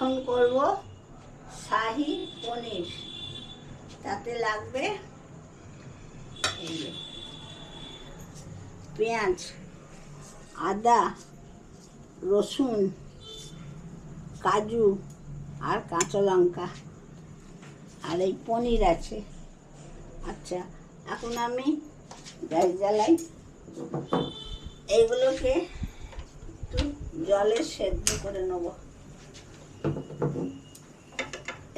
এখন করব শাহী পনির। তাতে লাগবে এই যে পেঁয়াজ, আদা, রসুন, কাজু আর কাঁচা লঙ্কা, আর এই পনির আছে। আচ্ছা, এখন আমি গ্যাস জ্বালাই। এইগুলোকে একটু জলে সেদ্ধ করে নেব।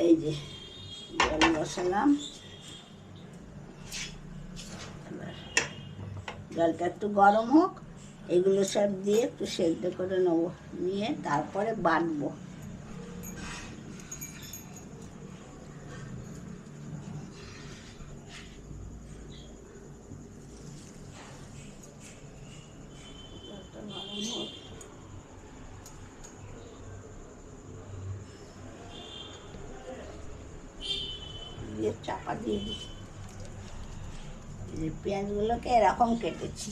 এই যে জল বসালাম, এবার জলটা একটু গরম হোক, এগুলো সব দিয়ে একটু সেদ্ধ করে নেব, নিয়ে তারপরে বাটবো। দিয়ে চাপা দিয়ে দিই। এই পেঁয়াজগুলোকে এরকম কেটেছি।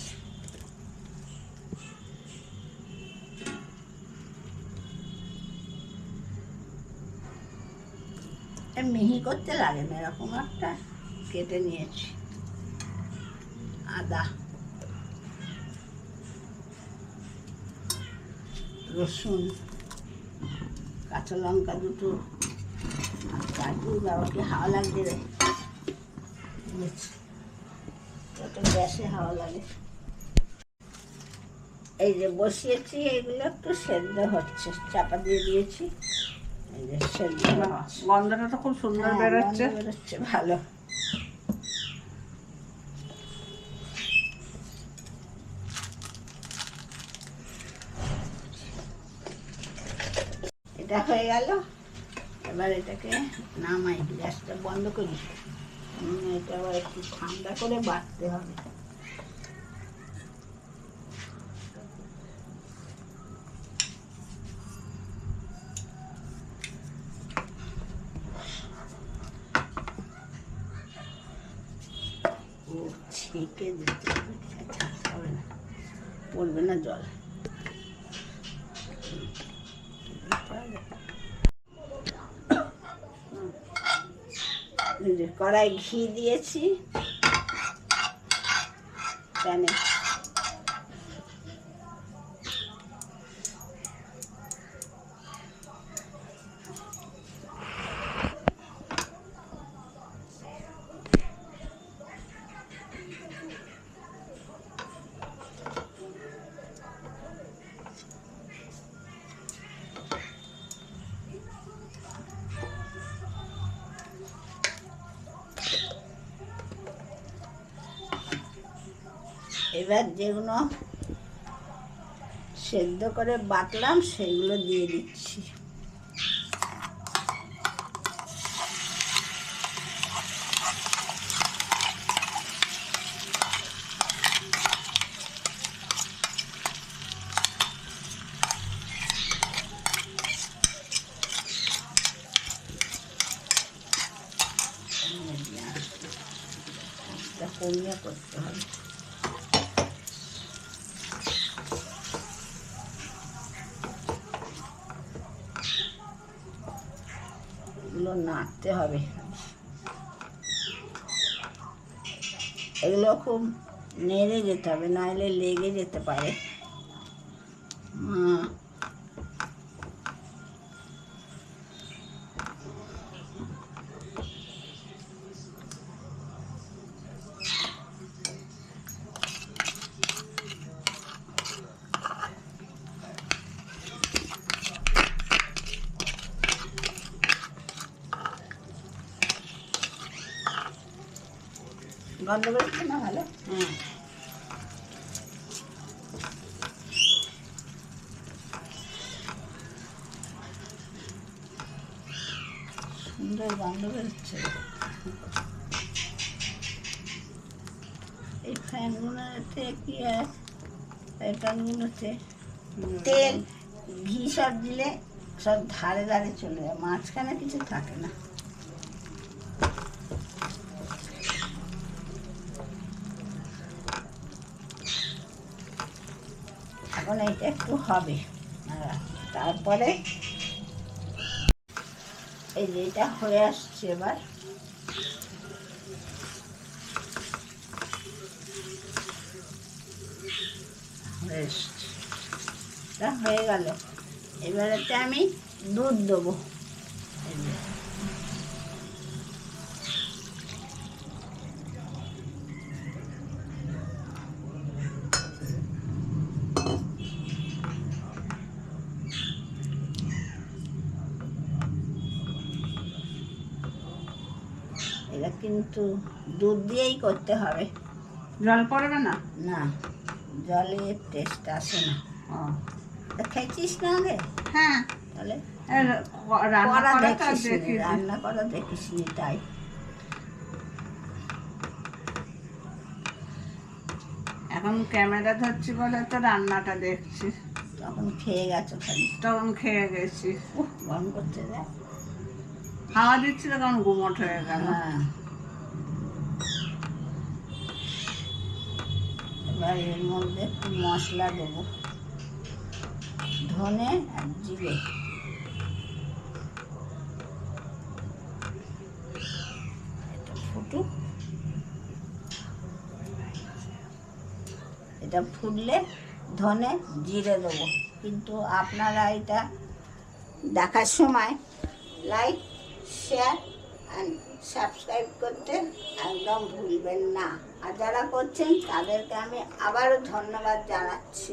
মিহি করতে লাগে না, এরকম একটা কেটে নিয়েছি। আদা, রসুন, কাঁচা লঙ্কা দুটো, আর কাজু। বাবাকে হাওয়া লাগছে রে, গ্যাসে হাওয়া লাগে। এই যে বসিয়েছি, এগুলো একটু সেদ্ধ হচ্ছে, চাপা দিয়ে দিয়েছি। এই যে সেদ্ধ হচ্ছে, গন্ধটা তো খুব সুন্দর বেরোচ্ছে। বেরোচ্ছে ভালো। এটা হয়ে গেল। এবার এটাকে নামাই, গ্যাসটা বন্ধ করি। এটা আবার একটু ঠান্ডা করে বাটতে হবে। ছেঁকে দিতে হবে, ছাড়তে হবে না, পড়বে না জল। কড়াই ঘি দিয়েছি প্যানে। এবার যেগুলো সেদ্ধ করে বাটলাম সেগুলো দিয়ে দিচ্ছি। কমিয়ে করতে হবে। এগুলো নাড়তে হবে, এগুলো খুব নেড়ে যেতে হবে, নাহলে লেগে যেতে পারে। গন্ধ বেরোচ্ছে না ভালো? হ্যাঁ, সুন্দর গন্ধ বেরোচ্ছে। এই ফ্যানগুলোতে কি হয়, এই ফ্যানগুলোতে তেল ঘি সব দিলে সব ধারে ধারে চলে যায়, মাঝখানে কিছু থাকে না। এখন এইটা একটু হবে, তারপরে এই যে এটা হয়ে আসছে এবার। এটা হয়ে গেল। এবারেতে আমি দুধ দেবো। এই যে এটা কিন্তু দুধ দিয়েই করতে হবে, জল পড়বে না? না জলের টেস্ট আসে না। ও, তা খেয়েছিস না আগে? হ্যাঁ। তাহলে রান্না করা করা তো দেখিস নি, দেখিস। রান্না করা দেখিস নি তাই। এখন ক্যামেরা ধরছি বলে তো রান্নাটা দেখছি। তখন খেয়ে গেছো খালি। তখন খেয়ে গেছি। গরম করতে দেয়। হাওয়া দিচ্ছিল তখন গুমট হয়ে গেল। হ্যাঁ, এবার এর মধ্যে একটু মশলা দেবো, ধনে আর জিরে। এটা ফুটুক, এটা ফুটলে ধনে জিরে দেবো। কিন্তু আপনারা এটা দেখার সময় লাইক, শেয়ার অ্যান্ড সাবস্ক্রাইব করতে একদম ভুলবেন না। আর যারা করছেন তাদেরকে আমি আবারও ধন্যবাদ জানাচ্ছি।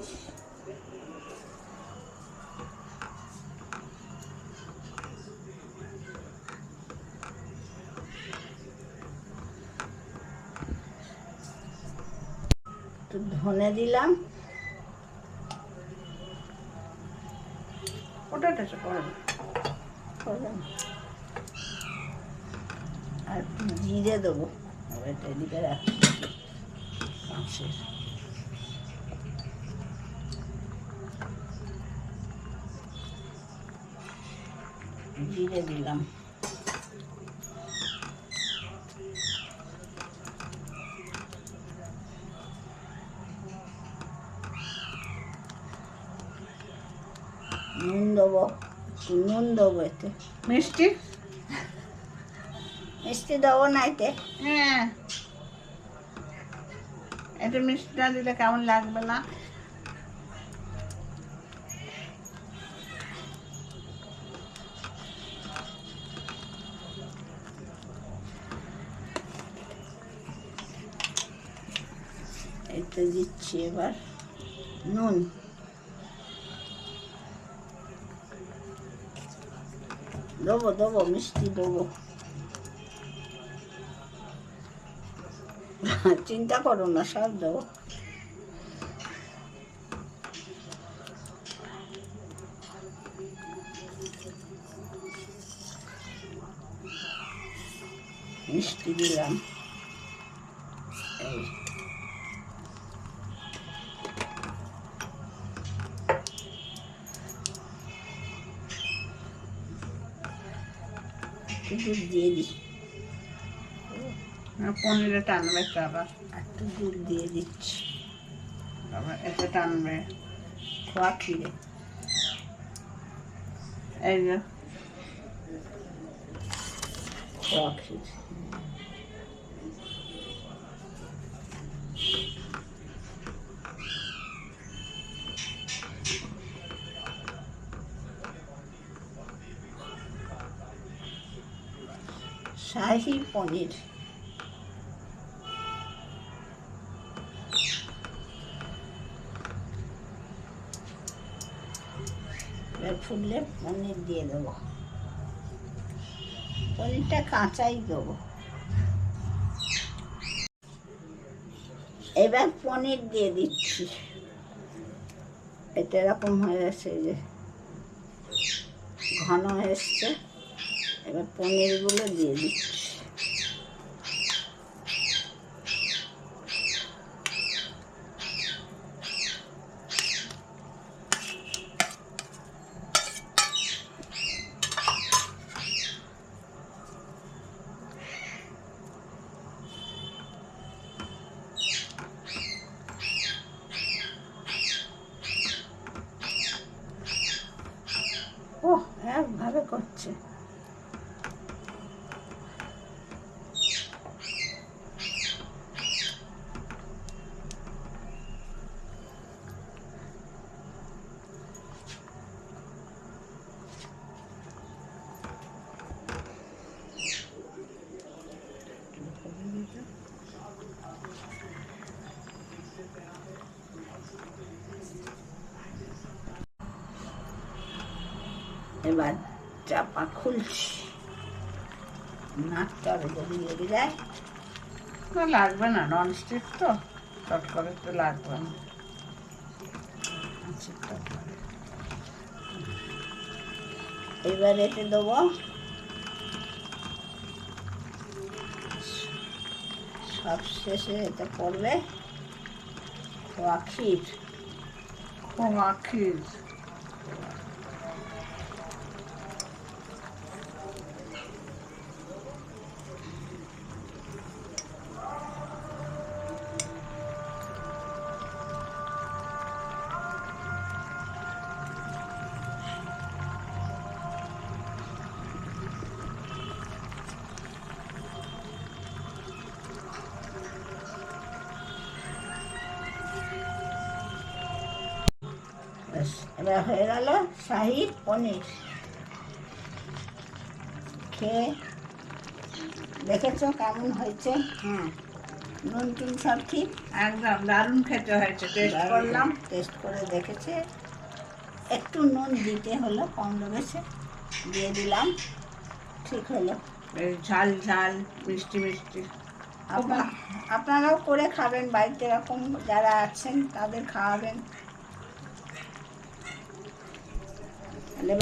একটু ধনে দিলাম, ওটা টেস্ট করবে। আর একটু জিরে দেবো। এটা এদিকে রাখছি মাছের। জিরে দিলাম, নুন দেবো, একটু নুন দেবো এতে। মিষ্টি? মিষ্টি দেবো না এতে। হ্যাঁ, এটা মিষ্টিটা দিলে কেমন লাগবে না? এতে দিচ্ছি এবার নুন। দেবো দেবো মিষ্টি দেবো, চিন্তা করো না, সব দেবো। মিষ্টি দিলাম, এই একটু দুধ দিয়ে দিই, পনিরে টানবে তো আবার। একটু দুধ দিয়ে দিচ্ছি। আবার এতে টানবে। খোয়া ক্ষীরে, এই যে খোয়া ক্ষীর। শাহী পনির। এবার ফুটলে পনির দিয়ে দেবো, পনিরটা কাঁচাই দেবো। এবার পনির দিয়ে দিচ্ছি। এটা এরকম হয়ে গেছে, যে ঘন এসছে। এবার পনিরগুলো দিয়ে দিচ্ছি। ও একভাবে করছে। এবার চাপা খুলছি, নাকটা যদি লেগে যায়। না, লাগবে না, ননস্টিক তো, চট করে তো লাগবে না। আচ্ছা, এবার এতে দেবো সব শেষে, এতে পড়বে খোয়া ক্ষীর। খোয়া ক্ষীর। ব্যাস, এবার হয়ে গেল শাহী পনির। খেয়ে দেখেছো কেমন হয়েছে? হ্যাঁ, নুন টুন সব ঠিক? একদম দারুণ খেতে হয়েছে, টেস্ট করলাম। টেস্ট করে দেখেছে, একটু নুন দিতে হলো, কম লেগেছে, দিয়ে দিলাম, ঠিক হলো। এই ঝাল ঝাল, মিষ্টি মিষ্টি। আপনারাও করে খাবেন বাড়িতে, এরকম যারা আছেন তাদের খাওয়াবেন। তাহলে